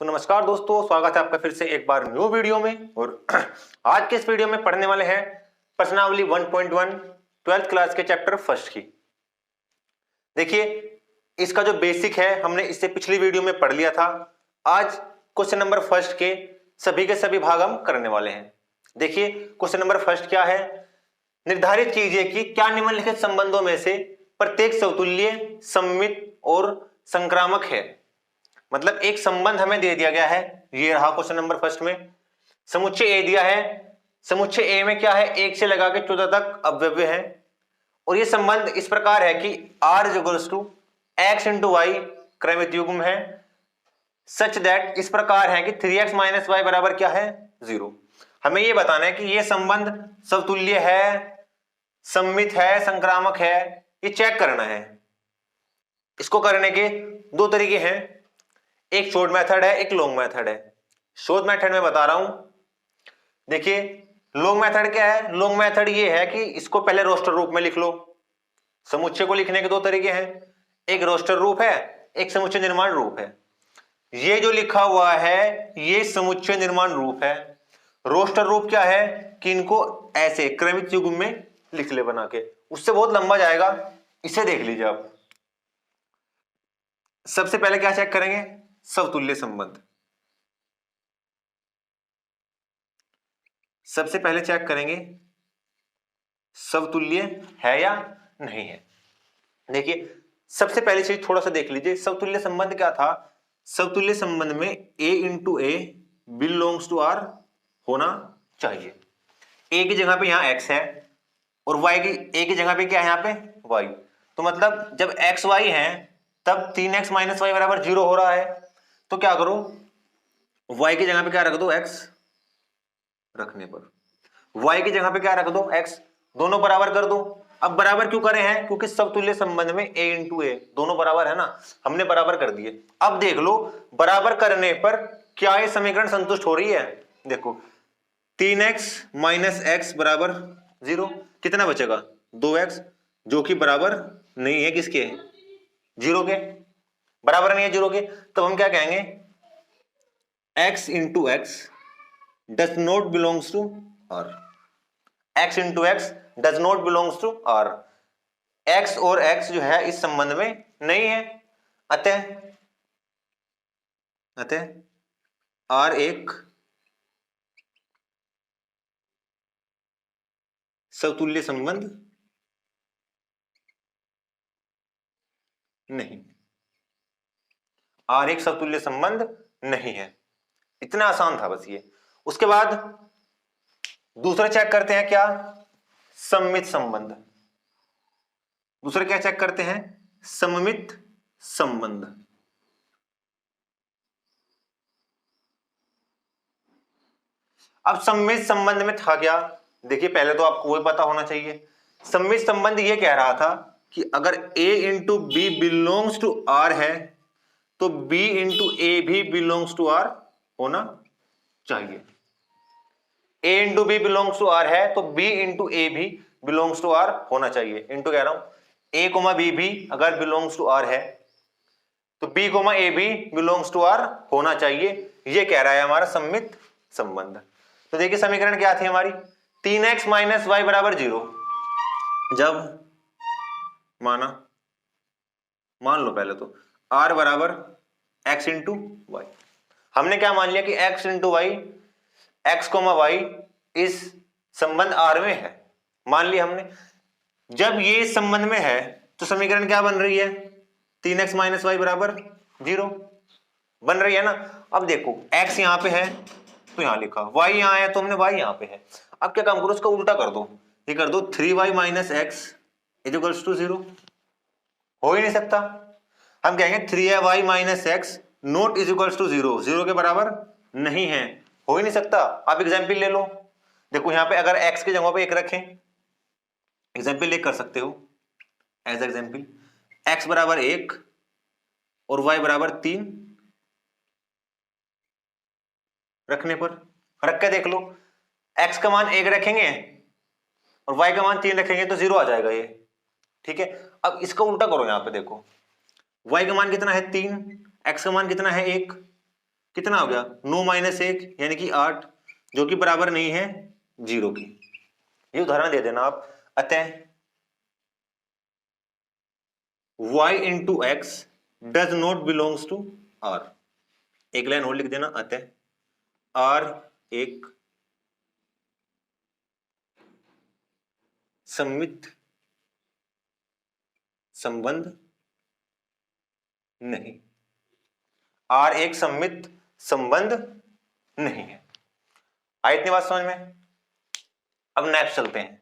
तो नमस्कार दोस्तों, स्वागत है आपका फिर से एक बार न्यू वीडियो में। और आज के इस वीडियो में पढ़ने वाले हैं प्रश्नावली 1.1 ट्वेल्थ क्लास के चैप्टर फर्स्ट की। देखिए, इसका जो बेसिक है हमने इससे पिछली वीडियो में पढ़ लिया था। आज क्वेश्चन नंबर फर्स्ट के सभी भाग हम करने वाले हैं। देखिए, क्वेश्चन नंबर फर्स्ट क्या है, निर्धारित कीजिए कि क्या निम्नलिखित संबंधों में से प्रत्येक समतुल्य, सममित और संक्रामक है। मतलब एक संबंध हमें दे दिया गया है, ये रहा क्वेश्चन नंबर फर्स्ट में। समुच्चय ए दिया है, समुच्चय ए में क्या है, 1 से लगा के 14 तक अवयव है। और ये संबंध इस प्रकार है कि r x इंटू वाई क्रमित युग्म है, सच दैट इस प्रकार है कि 3x माइनस वाई बराबर क्या है, 0। हमें ये बताना है कि ये संबंध समतुल्य है, सममित है, संक्रामक है, ये चेक करना है। इसको करने के दो तरीके हैं, एक शॉर्ट मेथड है, एक लॉन्ग मेथड है। शॉर्ट मेथड में बता रहा हूं। देखिए, लॉन्ग मेथड क्या है, लॉन्ग मेथड ये है कि इसको पहले रोस्टर रूप में लिख लो। समुच्चय को लिखने के दो तरीके हैं, एक रोस्टर रूप है, एक समुच्चय निर्माण रूप है। ये जो लिखा हुआ है ये समुच्चय निर्माण रूप है। रोस्टर रूप क्या है कि इनको ऐसे क्रमित युग्म में लिख ले बना के, उससे बहुत लंबा जाएगा, इसे देख लीजिए आप। सबसे पहले क्या चेक करेंगे, समतुल्य संबंध। सबसे पहले चेक करेंगे समतुल्य है या नहीं है। देखिए, सबसे पहली चीज थोड़ा सा देख लीजिए, समतुल्य संबंध क्या था। समतुल्य संबंध में a into a belongs to R होना चाहिए। a की जगह पे यहां x है और y की a की जगह पे क्या है, यहां पे y। तो मतलब जब x y है तब 3x माइनस वाई बराबर 0 हो रहा है। तो क्या करो, y की जगह पे क्या रख दो, x रखने पर y की जगह पे क्या रख दो, x, दोनों बराबर कर दो। अब बराबर क्यों करे हैं, क्योंकि समतुल्य संबंध में a इंटू ए दोनों बराबर है ना, हमने बराबर कर दिए। अब देख लो बराबर करने पर क्या ये समीकरण संतुष्ट हो रही है। देखो, 3x माइनस एक्स बराबर 0, कितना बचेगा, 2x, जो कि बराबर नहीं है किसके, 0 के, बराबर नहीं है 0 के। तब हम क्या कहेंगे, x into x does not belongs to r। x into x does not belongs to r। x और x जो है इस संबंध में नहीं है, अतः r एक समतुल्य संबंध नहीं, r एक समतुल्य संबंध नहीं है। इतना आसान था बस ये। उसके बाद दूसरा चेक करते हैं, क्या, सममित संबंध। दूसरा क्या चेक करते हैं, सममित संबंध। अब सममित संबंध में था क्या, देखिए पहले तो आपको वही पता होना चाहिए। सममित संबंध ये कह रहा था कि अगर a into b belongs to R है तो b इंटू ए भी बिलोंग्स टू आर होना चाहिए। a into b belongs to R है तो b इंटू ए भी बिलोंग्स टू आर होना चाहिए। इंटू कह रहा हूं, a कोमा बी भी अगर बिलोंग्स टू आर है तो b कोमा ए भी बिलोंग्स टू आर होना चाहिए। ये कह रहा है हमारा सममित संबंध। तो देखिए समीकरण क्या थी हमारी, 3x माइनस वाई बराबर 0। जब मान लो पहले तो r बराबर x इंटू वाई। हमने क्या मान लिया कि x into y, x comma y इस संबंध R में है, मान लिया हमने। जब ये इस संबंध में है तो समीकरण क्या बन रही है, 3x माइनस वाई बराबर 0 बन रही है ना। अब देखो x यहां पे है तो यहां लिखा, y यहां है तो हमने y यहां पे है। अब क्या काम करो, उसका उल्टा कर दो, ये कर दो 3y minus x is equals to 0। हो ही नहीं सकता, हम कहेंगे 3y minus x not is equals to 0, 0 के बराबर नहीं है, हो ही नहीं सकता। आप एग्जाम्पल ले लो, देखो यहां पे अगर x की जगह पे 1 रखें, एग्जाम्पल ले कर सकते हो एज एग्जाम्पल, x बराबर 1 और y बराबर 3 रखने पर, रख के देख लो, x का मान 1 रखेंगे और y का मान 3 रखेंगे तो 0 आ जाएगा ये, ठीक है। अब इसका उल्टा करो, यहां पे देखो y का मान कितना है 3, x का मान कितना है 1, कितना हो गया 9 माइनस 1 यानी कि 8, जो कि बराबर नहीं है 0 की। ये उदाहरण दे देना आप। अतः y into x does not belongs to r। एक लाइन और लिख देना, अतः r एक सममित संबंध नहीं, r एक सममित संबंध नहीं है। आई इतनी बात समझ में? अब नेक्स्ट चलते हैं।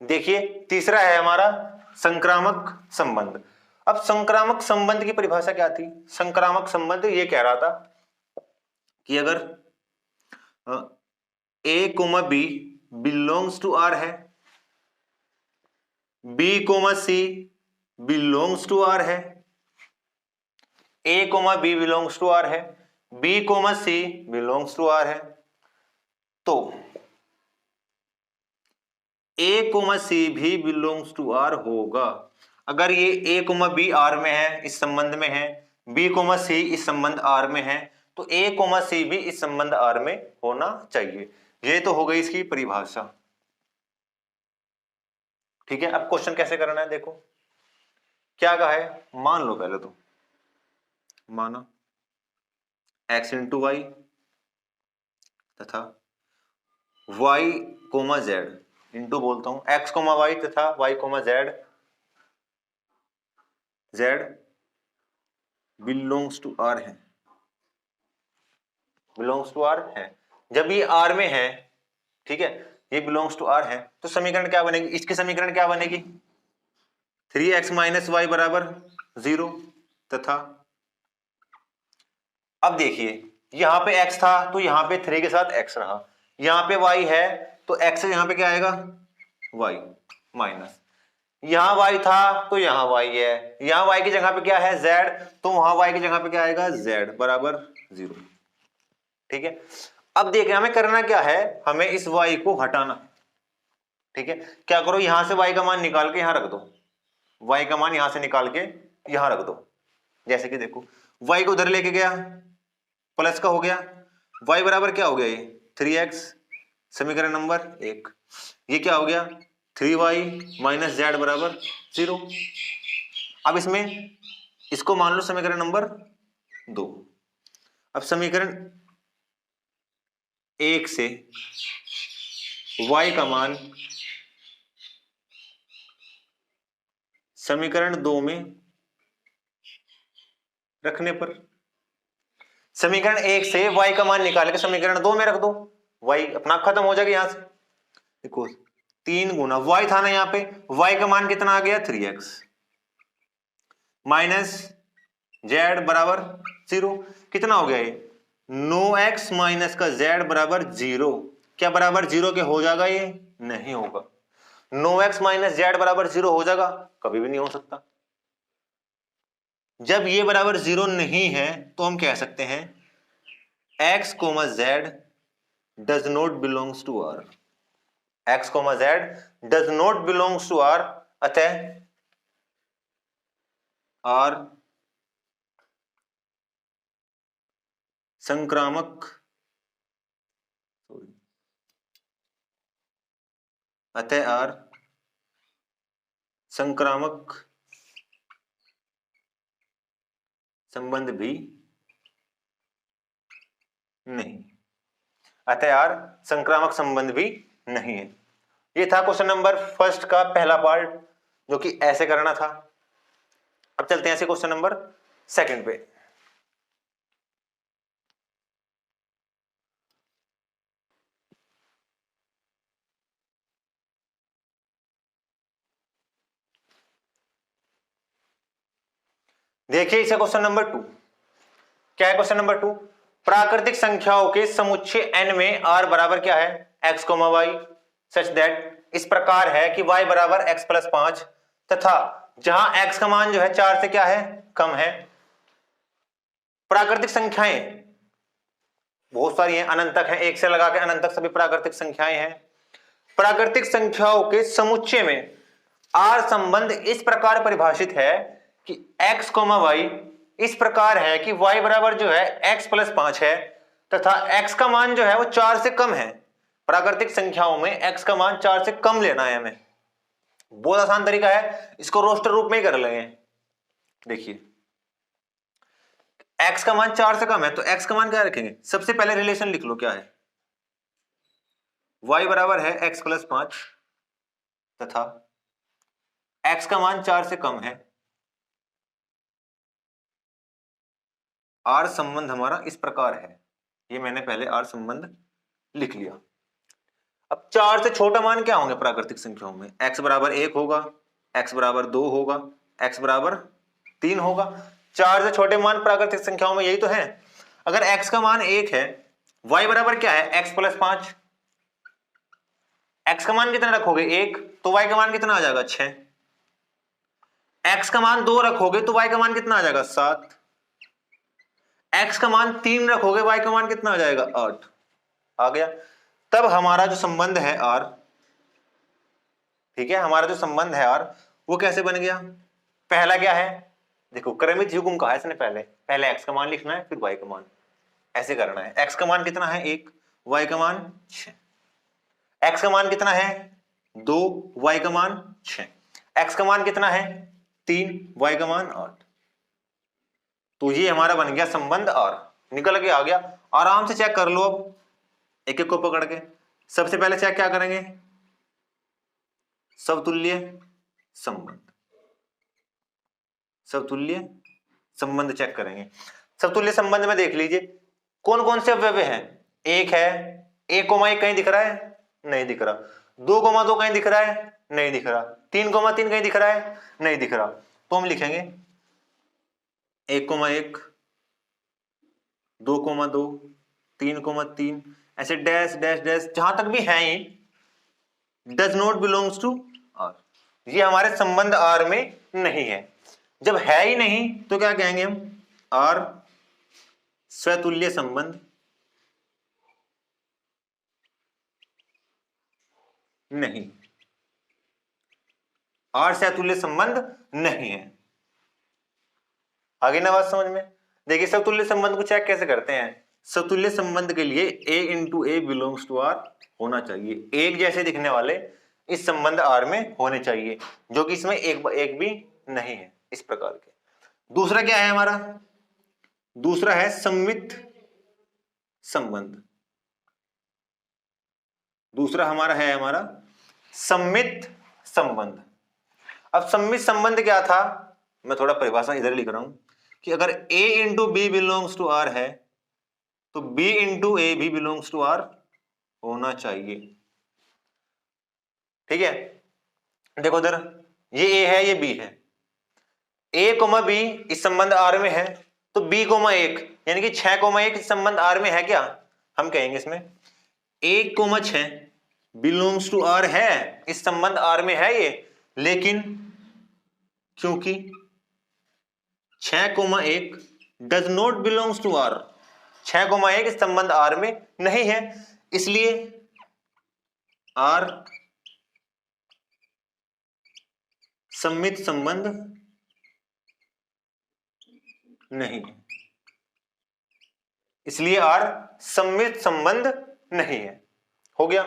देखिए तीसरा है हमारा संक्रामक संबंध। अब संक्रामक संबंध की परिभाषा क्या थी? संक्रामक संबंध ये कह रहा था कि अगर a comma b belongs to R है, b comma c belongs to R है, a comma b belongs to R है, b comma c belongs to R है, तो a कोमा सी भी बिलोंग्स टू आर होगा। अगर ये a कोमा बी आर में है, इस संबंध में है, b कोमा सी इस संबंध आर में है, तो a कोमा सी भी इस संबंध आर में होना चाहिए। ये तो हो गई इसकी परिभाषा। ठीक है, अब क्वेश्चन कैसे करना है देखो। क्या कहा है, मान लो पहले तो, माना x इंटू वाई तथा y कोमा जेड इंटू बोलता हूं x कोमा वाई तथा y comma z, z belongs to R है, बिलोंग्स टू आर है। जब ये आर में है, ठीक है, ये बिलोंग्स टू आर है, तो समीकरण क्या बनेगी? इसकी समीकरण क्या बनेगी? 3x माइनस वाई बराबर 0 तथा अब देखिए यहां पे x था तो यहां पे 3 के साथ x रहा, यहां पे y है तो x से यहां पे क्या आएगा y माइनस, यहां y था तो यहां y है, यहां y की जगह पे क्या है z, तो वहां y की जगह पे क्या आएगा z बराबर 0। ठीक है, अब देखिए हमें करना क्या है, हमें इस y को हटाना। ठीक है, क्या करो, यहां से y का मान निकाल के यहां रख दो, y का मान यहां से निकाल के यहां रख दो। जैसे कि देखो y को उधर लेके गया, प्लस का हो गया, y बराबर क्या हो गया, ये 3x, समीकरण नंबर 1। ये क्या हो गया 3y माइनस जेड बराबर 0। अब इसमें इसको मान लो समीकरण नंबर 2। अब समीकरण 1 से y का मान समीकरण 2 में रखने पर, समीकरण 1 से y का मान निकाल के समीकरण 2 में रख दो, y अपना खत्म हो जाएगा। यहां से देखो 3 गुना y था ना, यहां पे y का मान कितना आ गया 3x माइनस जेड बराबर 0। कितना हो गया ये 9x माइनस का z बराबर 0। क्या बराबर 0 के हो जाएगा? ये नहीं होगा। 9x माइनस जेड बराबर 0 हो जाएगा? कभी भी नहीं हो सकता। जब ये बराबर 0 नहीं है तो हम कह सकते हैं x comma z does not belongs to R, x comma z does not belongs to R, अतः आर संक्रामक अतः आर संक्रामक संबंध भी नहीं, अतः आर संक्रामक संबंध भी नहीं है। ये था क्वेश्चन नंबर फर्स्ट का पहला पार्ट, जो कि ऐसे करना था। अब चलते हैं ऐसे क्वेश्चन नंबर सेकंड पे। देखिए इसे क्वेश्चन नंबर 2। क्या है क्वेश्चन नंबर 2? प्राकृतिक संख्याओं के समुच्चय n में r बराबर क्या है x, y सच दैट इस प्रकार है कि y बराबर x प्लस 5 तथा जहां x का मान जो है 4 से क्या है कम है। प्राकृतिक संख्याएं बहुत सारी हैं, अनंत तक है, 1 से लगा के अनंत तक सभी प्राकृतिक संख्याएं हैं। प्राकृतिक संख्याओं के समुच्चय में r संबंध इस प्रकार परिभाषित है कि x, y इस प्रकार है कि y बराबर जो है x प्लस 5 है तथा x का मान जो है वो 4 से कम है। प्राकृतिक संख्याओं में x का मान 4 से कम लेना है हमें। बहुत आसान तरीका है, इसको रोस्टर रूप में ही कर लेंगे। देखिए x का मान 4 से कम है तो x का मान क्या रखेंगे, सबसे पहले रिलेशन लिख लो क्या है, y बराबर है x प्लस 5 तथा x का मान 4 से कम है। r संबंध हमारा इस प्रकार है, ये मैंने पहले r संबंध लिख लिया। अब 4 से छोटा मान क्या होंगे प्राकृतिक संख्याओं में, x बराबर 1 होगा, x बराबर 2 होगा, x बराबर 3 होगा। 4 से छोटे मान प्राकृतिक संख्याओं में यही तो है। अगर x का मान 1 है, y बराबर क्या है x प्लस 5, x का मान कितना रखोगे 1 तो y का मान कितना आ जाएगा 6, x का मान 2 रखोगे तो y का मान कितना आ जाएगा 7, x का मान 3 रखोगे y का मान कितना आ जाएगा 8। आ गया। तब हमारा जो संबंध है r, ठीक है, हमारा जो संबंध है r वो कैसे बन गया। पहला क्या है, देखो क्रमिक युग्म कहा है इसने, पहले x का मान लिखना है फिर y का मान, ऐसे करना है। x का मान कितना है 1, y का मान 6, x का मान कितना है 2, y का मान 6, x का मान कितना है 3, y का मान 8। तो ये हमारा बन गया संबंध r, निकल के आ गया। आराम से चेक कर लो, अब एक एक को पकड़ के। सबसे पहले चेक क्या करेंगे, समतुल्य संबंध, समतुल्य संबंध चेक करेंगे। समतुल्य संबंध में देख लीजिए कौन कौन से अवयव हैं। एक है 1, 1 कहीं दिख रहा है, नहीं दिख रहा। 2, 2 कहीं दिख रहा है, नहीं दिख रहा। 3, 3 कहीं दिख रहा है, नहीं दिख रहा। तो हम लिखेंगे 1, 1, 2, 2, 3, 3, ऐसे डैश डैश डैश जहां तक भी है ही does not belongs to R, ये हमारे संबंध आर में नहीं है। जब है ही नहीं तो क्या कहेंगे हम, आर स्वतुल्य संबंध नहीं, आर स्वतुल्य संबंध नहीं है। आगे ना बात समझ में। देखिए समतुल्य संबंध को चेक कैसे करते हैं। समतुल्य संबंध के लिए a into a belongs to R होना चाहिए, एक जैसे दिखने वाले इस संबंध आर में होने चाहिए, जो कि इसमें एक भी नहीं है, इस प्रकार के। दूसरा क्या है हमारा, दूसरा है सममित संबंध। दूसरा है हमारा सममित संबंध। अब सममित संबंध क्या था, मैं थोड़ा परिभाषा इधर लिख रहा हूं कि अगर a into b belongs to R है तो b इंटू ए भी बिलोंग्स टू आर होना चाहिए। ठीक है, देखो उधर ये a है, ये b है। a, b इस संबंध r में है तो b, 1 यानी कि 6, 1 इस संबंध r में है क्या, हम कहेंगे इसमें 1, 6 बिलोंग्स टू आर है, इस संबंध r में है ये। लेकिन क्योंकि 6, 1 does not belongs to R, 6, 1 इस संबंध आर में नहीं है, इसलिए आर सममित संबंध नहीं है, इसलिए आर सममित संबंध नहीं है। हो गया,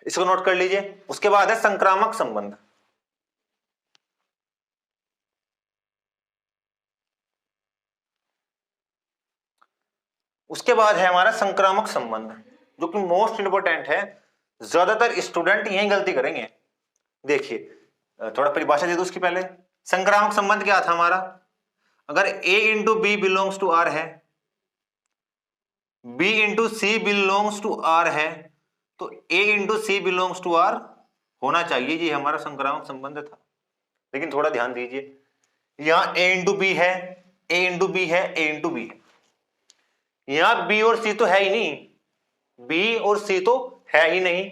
इसको नोट कर लीजिए। उसके बाद है संक्रामक संबंध। उसके बाद है हमारा संक्रामक संबंध, जो कि मोस्ट इंपोर्टेंट है। ज्यादातर स्टूडेंट यही गलती करेंगे। देखिए थोड़ा परिभाषा दे दो उसकी पहले। संक्रामक संबंध क्या था हमारा, अगर a into b belongs to R है, b into c belongs to R है, तो a into c belongs to R होना चाहिए, ये हमारा संक्रामक संबंध था। लेकिन थोड़ा ध्यान दीजिए, यहां a इंटू बी है, a इंटू बी है, a इंटू बी है, यहां b और c तो है ही नहीं, b और c तो है ही नहीं।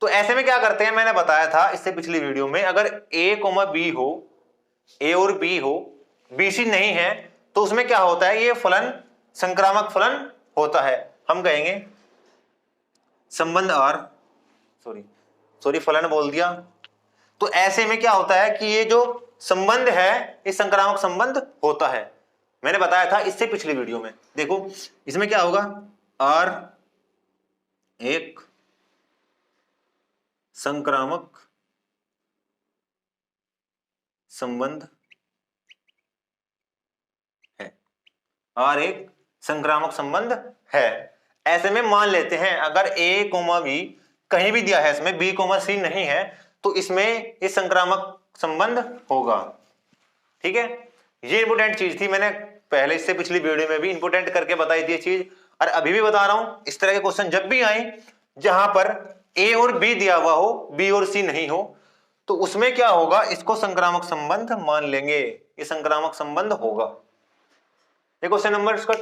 तो ऐसे में क्या करते हैं, मैंने बताया था इससे पिछली वीडियो में, अगर a, b हो, a और b हो, bc नहीं है, तो उसमें क्या होता है, ये फलन संक्रामक फलन होता है। हम कहेंगे संबंध r, सॉरी फलन बोल दिया, तो ऐसे में क्या होता है कि ये जो संबंध है ये संक्रामक संबंध होता है। मैंने बताया था इससे पिछली वीडियो में। देखो इसमें क्या होगा, R एक संक्रामक संबंध है, R एक संक्रामक संबंध है। ऐसे में मान लेते हैं अगर A, B कहीं भी दिया है, इसमें B, C नहीं है, तो इसमें ये संक्रामक संबंध होगा। ठीक है, ये इंपोर्टेंट चीज थी, मैंने पहले इससे पिछली वीडियो में भी इंपोर्टेंट करके बताई थी ये चीज, और अभी भी बता रहा हूं। इस तरह के क्वेश्चन जब भी आए जहां पर A और B दिया हुआ हो, B और C नहीं हो, तो उसमें क्या होगा, इसको संक्रामक संबंध मान लेंगे, ये संक्रामक संबंध होगा। ये क्वेश्चन नंबर इसका